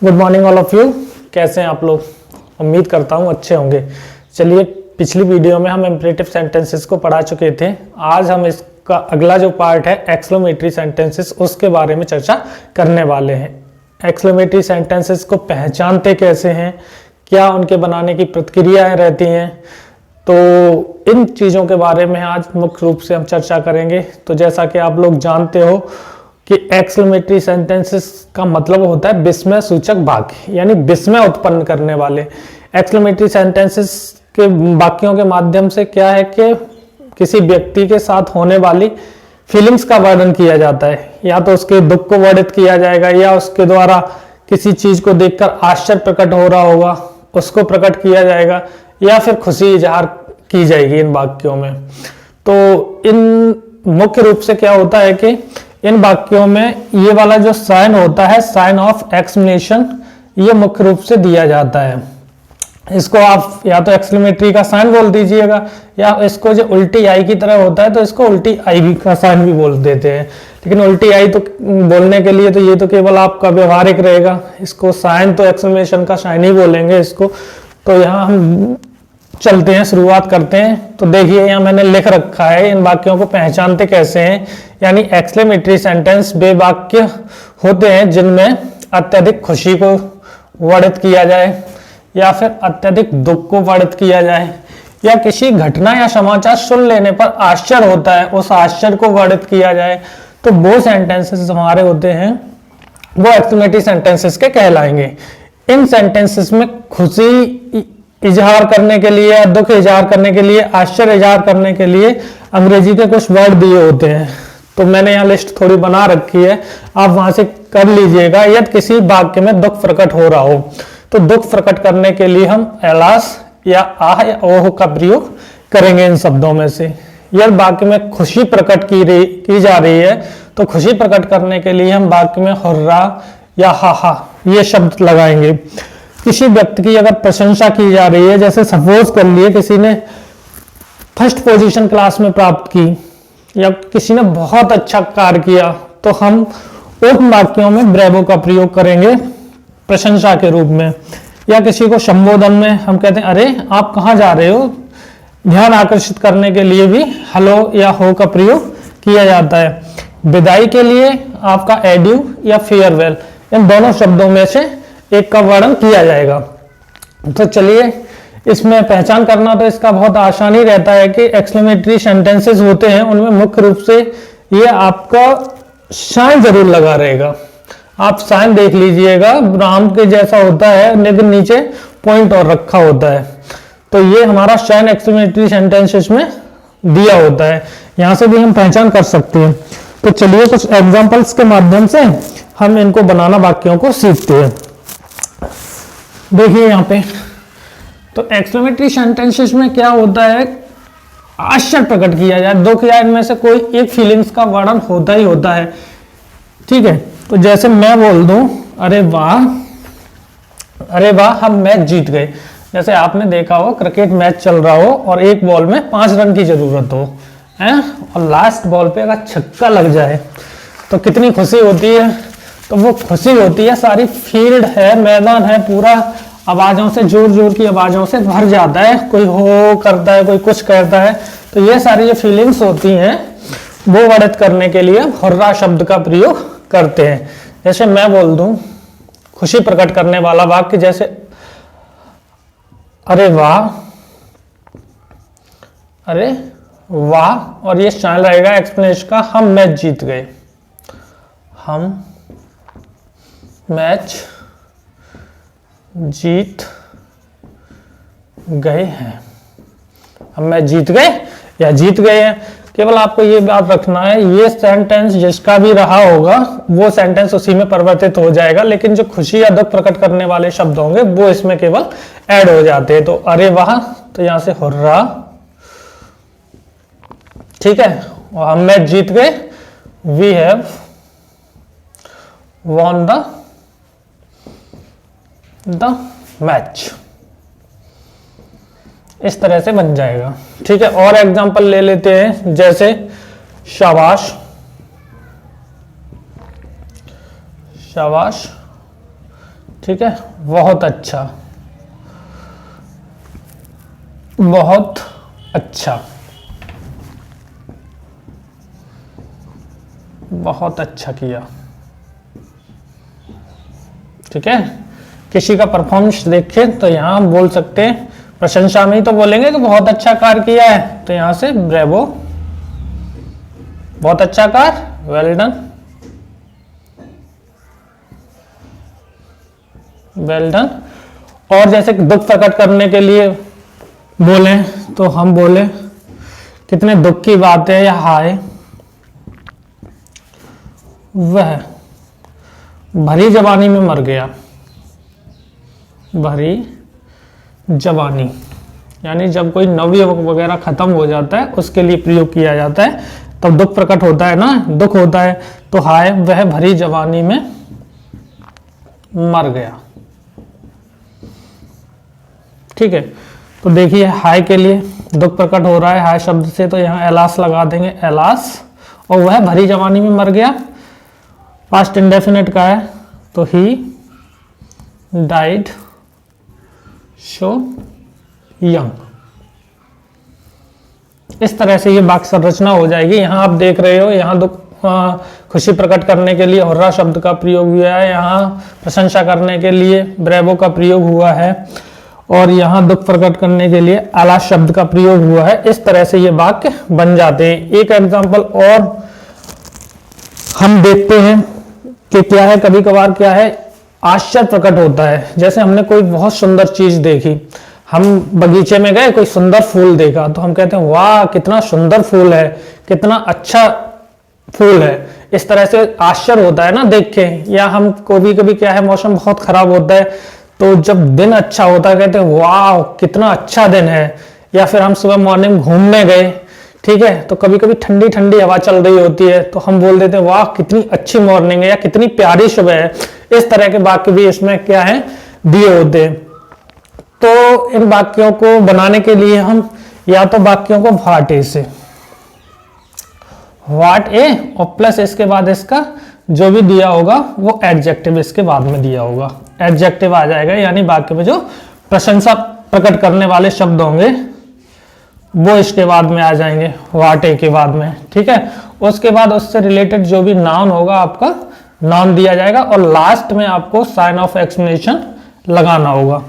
Good morning all of you. कैसे हैं आप लोग? उम्मीद करता हूँ अच्छे होंगे। चलिए, पिछली वीडियो में हम इम्परेटिव सेंटेंसेस को पढ़ा चुके थे। आज हम इसका अगला जो पार्ट है एक्सक्लेमेटरी सेंटेंसेस, उसके बारे में चर्चा करने वाले हैं। एक्सक्लेमेटरी सेंटेंसेस को पहचानते कैसे हैं, क्या उनके बनाने की प्रक्रियाएं रहती हैं, तो इन चीज़ों के बारे में आज मुख्य रूप से हम चर्चा करेंगे। तो जैसा कि आप लोग जानते हो कि एक्सक्लेमेटरी सेंटेंसेस का मतलब होता है विस्मय सूचक वाक्य, यानी विस्मय उत्पन्न करने वाले। एक्सक्लेमेटरी सेंटेंसेस के वाक्यों के माध्यम से क्या है कि किसी व्यक्ति के साथ होने वाली फीलिंग्स का वर्णन किया जाता है, या तो उसके दुख को वर्णित किया जाएगा, या उसके द्वारा किसी चीज को देखकर आश्चर्य प्रकट हो रहा होगा उसको प्रकट किया जाएगा, या फिर खुशी इजहार की जाएगी इन वाक्यों में। तो इन मुख्य रूप से क्या होता है कि इन वाक्यों में ये वाला जो साइन होता है, साइन ऑफ एक्सक्लेमेशन, ये मुख्य रूप से दिया जाता है। इसको आप या तो एक्सक्लेमेटरी का साइन बोल दीजिएगा, या इसको जो उल्टी आई की तरह होता है तो इसको उल्टी आई का साइन भी बोल देते हैं। लेकिन उल्टी आई तो बोलने के लिए तो ये तो केवल आपका व्यवहारिक रहेगा, इसको साइन तो एक्सक्लेमेशन का साइन ही बोलेंगे इसको। तो यहाँ हम चलते हैं, शुरुआत करते हैं। तो देखिए यहाँ मैंने लिख रखा है इन वाक्यों को पहचानते कैसे हैं। यानी एक्सक्लेमेटरी सेंटेंस वे वाक्य होते हैं जिनमें अत्यधिक खुशी को वर्णित किया जाए, या फिर अत्यधिक दुख को वर्णित किया जाए, या किसी घटना या समाचार सुन लेने पर आश्चर्य होता है उस आश्चर्य को वर्णित किया जाए। तो वो सेंटेंसेस हमारे होते हैं वो एक्सक्लेमेटरी सेंटेंसेस के कहलाएंगे। इन सेंटेंसेस में खुशी इजहार करने के लिए, दुख इजहार करने के लिए, आश्चर्य इजहार करने के लिए अंग्रेजी के कुछ वर्ड दिए होते हैं। तो मैंने यहाँ लिस्ट थोड़ी बना रखी है, आप वहां से कर लीजिएगा। यदि किसी वाक्य में दुख प्रकट हो रहा हो तो दुख प्रकट करने के लिए हम एलास या आह या ओह का प्रयोग करेंगे इन शब्दों में से। यदि वाक्य में खुशी प्रकट की जा रही है तो खुशी प्रकट करने के लिए हम वाक्य में हुर्रा या हा ये शब्द लगाएंगे। किसी व्यक्ति की अगर प्रशंसा की जा रही है, जैसे सपोज कर लिए किसी ने फर्स्ट पोजीशन क्लास में प्राप्त की, या किसी ने बहुत अच्छा कार्य किया, तो हम उन वाक्यों में ब्रेवो का प्रयोग करेंगे प्रशंसा के रूप में। या किसी को संबोधन में हम कहते हैं अरे आप कहाँ जा रहे हो, ध्यान आकर्षित करने के लिए भी हेलो या हो का प्रयोग किया जाता है। विदाई के लिए आपका एड्यू या फेयरवेल, इन दोनों शब्दों में से एक का वर्णन किया जाएगा। तो चलिए, इसमें पहचान करना तो इसका बहुत आसानी रहता है कि एक्सक्लेमेटरी सेंटेंसेस होते हैं उनमें मुख्य रूप से ये आपका साइन जरूर लगा रहेगा। आप साइन देख लीजिएगा, राम के जैसा होता है लेकिन नीचे पॉइंट और रखा होता है। तो ये हमारा साइन एक्सक्लेमेटरी सेंटेंसेस में दिया होता है, यहां से भी हम पहचान कर सकते हैं। तो चलिए कुछ एग्जांपल्स के माध्यम से हम इनको बनाना वाक्यों को सीखते हैं। देखिए यहाँ पे तो एक्सक्लेमेटरी सेंटेंसेस में क्या होता है, आश्चर्य प्रकट किया जाए, दुख या इनमें से कोई एक फीलिंग्स का वर्णन होता ही होता है। ठीक है, तो जैसे मैं बोल दूं अरे वाह हम मैच जीत गए। जैसे आपने देखा हो क्रिकेट मैच चल रहा हो और एक बॉल में 5 रन की जरूरत हो है, और लास्ट बॉल पे अगर छक्का लग जाए तो कितनी खुशी होती है। तो वो खुशी होती है, सारी फील्ड है, मैदान है, पूरा आवाजों से, जोर जोर की आवाजों से भर जाता है, कोई हो करता है, कोई कुछ करता है। तो ये सारी जो फीलिंग्स होती हैं वो वर्णित करने के लिए हुर्रा शब्द का प्रयोग करते हैं। जैसे मैं बोल दूं खुशी प्रकट करने वाला वाक्य, जैसे अरे वाह, और ये शामिल रहेगा एक्सप्लेनेशन का हम मैच जीत गए, हम मैच जीत गए हैं, हम मैच जीत गए या जीत गए हैं। केवल आपको ये बात रखना है, ये सेंटेंस जिसका भी रहा होगा वो सेंटेंस उसी में परिवर्तित हो जाएगा, लेकिन जो खुशी या दुख प्रकट करने वाले शब्द होंगे वो इसमें केवल ऐड हो जाते हैं। तो अरे वाह, तो यहां से हुर्रा, ठीक है, और हम मैच जीत गए, we have won the match, इस तरह से बन जाएगा। ठीक है, और एग्जांपल ले लेते हैं, जैसे शाबाश, ठीक है, बहुत अच्छा, बहुत अच्छा, बहुत अच्छा किया। ठीक है, किसी का परफॉर्मेंस देखे तो यहां हम बोल सकते हैं, प्रशंसा में ही तो बोलेंगे कि बहुत अच्छा कार्य किया है, तो यहां से ब्रेवो, बहुत अच्छा कार्य, वेल डन, वेल डन। और जैसे दुख प्रकट करने के लिए बोले तो हम बोले कितने दुख की बात है, या हाय वह भरी जवानी में मर गया, भरी जवानी, यानी जब कोई नवयुवक वगैरह खत्म हो जाता है उसके लिए प्रयोग किया जाता है, तब दुख प्रकट होता है ना, दुख होता है, तो हाय वह भरी जवानी में मर गया। ठीक है, तो देखिए हाय के लिए दुख प्रकट हो रहा है हाय शब्द से, तो यहां एलास लगा देंगे, एलास, और वह भरी जवानी में मर गया, पास्ट इंडेफिनिट का है, तो ही डाइड सो यंग। इस तरह से ये वाक्य संरचना हो जाएगी। यहां आप देख रहे हो, यहां दुख खुशी प्रकट करने के लिए हुर्रा शब्द का प्रयोग हुआ है, यहाँ प्रशंसा करने के लिए ब्रेवो का प्रयोग हुआ है, और यहाँ दुख प्रकट करने के लिए आलास शब्द का प्रयोग हुआ है। इस तरह से ये वाक्य बन जाते हैं। एक एग्जांपल और हम देखते हैं कि क्या है, कभी कभार क्या है, आश्चर्य प्रकट होता है। जैसे हमने कोई बहुत सुंदर चीज देखी, हम बगीचे में गए, कोई सुंदर फूल देखा, तो हम कहते हैं वाह कितना सुंदर फूल है, कितना अच्छा फूल है। इस तरह से आश्चर्य होता है ना देख के। या हम कभी कभी क्या है, मौसम बहुत खराब होता है, तो जब दिन अच्छा होता है कहते हैं वाह कितना अच्छा दिन है। या फिर हम सुबह मॉर्निंग घूमने गए, ठीक है, तो कभी कभी ठंडी ठंडी हवा चल रही होती है, तो हम बोल देते हैं वाह कितनी अच्छी मॉर्निंग है, या कितनी प्यारी सुबह है। इस तरह के वाक्य भी इसमें क्या है, दिए होते हैं। तो इन वाक्यों को बनाने के लिए हम या तो वाक्यों को व्हाट ए से, व्हाट ए, और प्लस इसके बाद इसका जो भी दिया होगा वो एडजेक्टिव इसके बाद में दिया होगा, एडजेक्टिव आ जाएगा, यानी वाक्य में जो प्रशंसा प्रकट करने वाले शब्द होंगे वो इसके बाद में आ जाएंगे, व्हाट ए के बाद में। ठीक है, उसके बाद उससे रिलेटेड जो भी नाउन होगा आपका नाउन दिया जाएगा, और लास्ट में आपको साइन ऑफ एक्सक्लेमेशन लगाना होगा।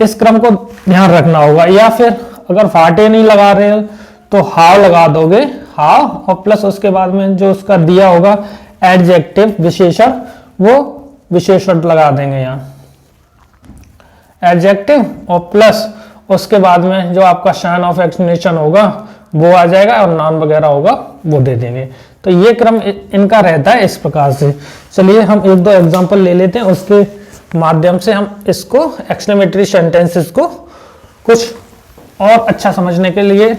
इस क्रम को ध्यान रखना होगा। या फिर अगर व्हाट ए नहीं लगा रहे हो तो हाउ लगा दोगे, हाउ, और प्लस उसके बाद में जो उसका दिया होगा एडजेक्टिव विशेषण, वो विशेषण लगा देंगे यहाँ, एडजेक्टिव, और प्लस उसके बाद में जो आपका साइन ऑफ एक्सक्लेमेशन होगा वो आ जाएगा, और नाउन वगैरह होगा वो दे देंगे। तो ये क्रम इनका रहता है इस प्रकार से। चलिए हम एक दो एग्जांपल ले लेते हैं, उसके माध्यम से हम इसको एक्सक्लेमेटरी सेंटेंसेस को कुछ और अच्छा समझने के लिए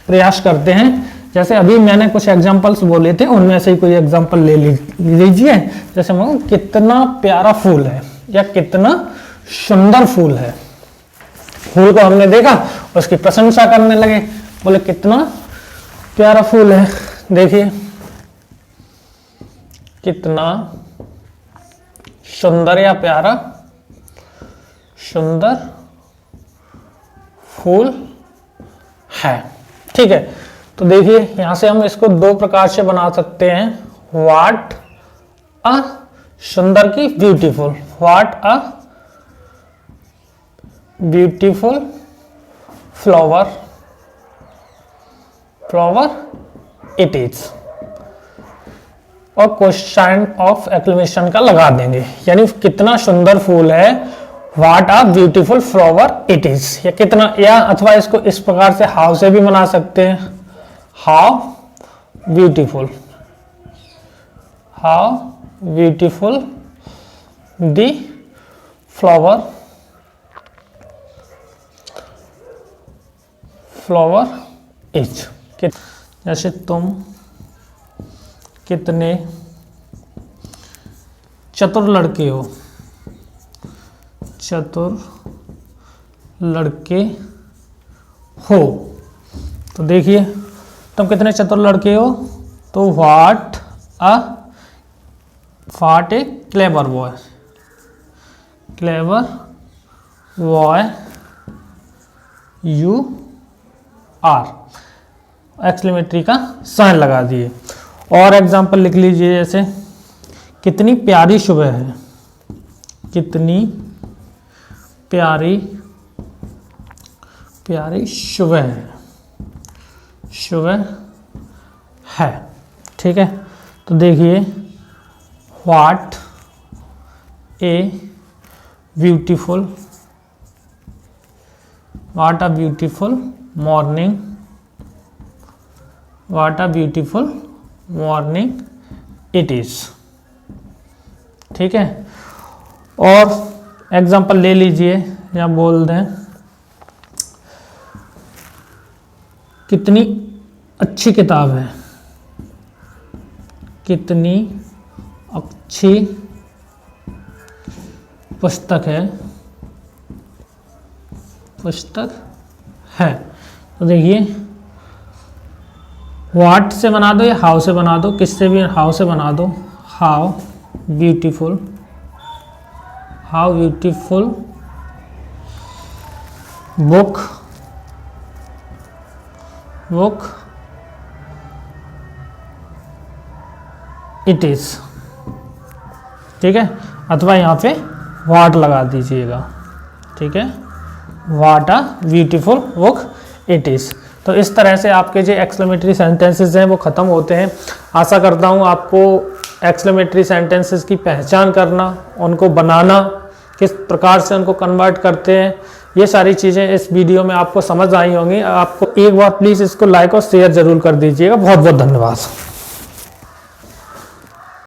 प्रयास करते हैं। जैसे अभी मैंने कुछ एग्जांपल्स बोले थे, उनमें से ही कोई एग्जांपल ले लीजिए। जैसे मैं कितना प्यारा फूल है, या कितना सुंदर फूल है। फूल को हमने देखा, उसकी प्रशंसा करने लगे, बोले कितना प्यारा फूल है, देखिए कितना सुंदर या प्यारा सुंदर फूल है। ठीक है, तो देखिए यहां से हम इसको दो प्रकार से बना सकते हैं। व्हाट अ सुंदर की beautiful, what a beautiful flower, flower it is, और क्वेश्चन ऑफ एक्सक्लेमेशन का लगा देंगे, यानी कितना सुंदर फूल है, what a beautiful flower it is, या कितना, या अथवा इसको इस प्रकार से हाउ से भी बना सकते हैं, how beautiful, how beautiful the flower, flower is. जैसे तुम कितने चतुर लड़के हो, चतुर लड़के हो, तो देखिए तुम कितने चतुर लड़के हो, तो what a clever boy, clever boy you are, exclamatory का साइन लगा दिए। और एग्जांपल लिख लीजिए, जैसे कितनी प्यारी सुबह है, कितनी प्यारी सुबह है, सुबह है। ठीक है, तो देखिए what a beautiful morning, what a beautiful morning it is. ठीक है, और एग्जांपल ले लीजिए या बोल दें कितनी अच्छी किताब है, कितनी अच्छी पुस्तक है। तो देखिए व्हाट से बना दो या हाउ से बना दो, किससे भी हाउ से बना दो, how beautiful book it is. ठीक है, अथवा यहाँ पे व्हाट लगा दीजिएगा। ठीक है, what a beautiful book it is. तो इस तरह से आपके जो एक्सक्लेमेटरी सेंटेंसेस हैं वो ख़त्म होते हैं। आशा करता हूँ आपको एक्सक्लेमेटरी सेंटेंसेस की पहचान करना, उनको बनाना, किस प्रकार से उनको कन्वर्ट करते हैं, ये सारी चीज़ें इस वीडियो में आपको समझ आई होंगी। आपको एक बार प्लीज़ इसको लाइक और शेयर ज़रूर कर दीजिएगा। बहुत बहुत धन्यवाद।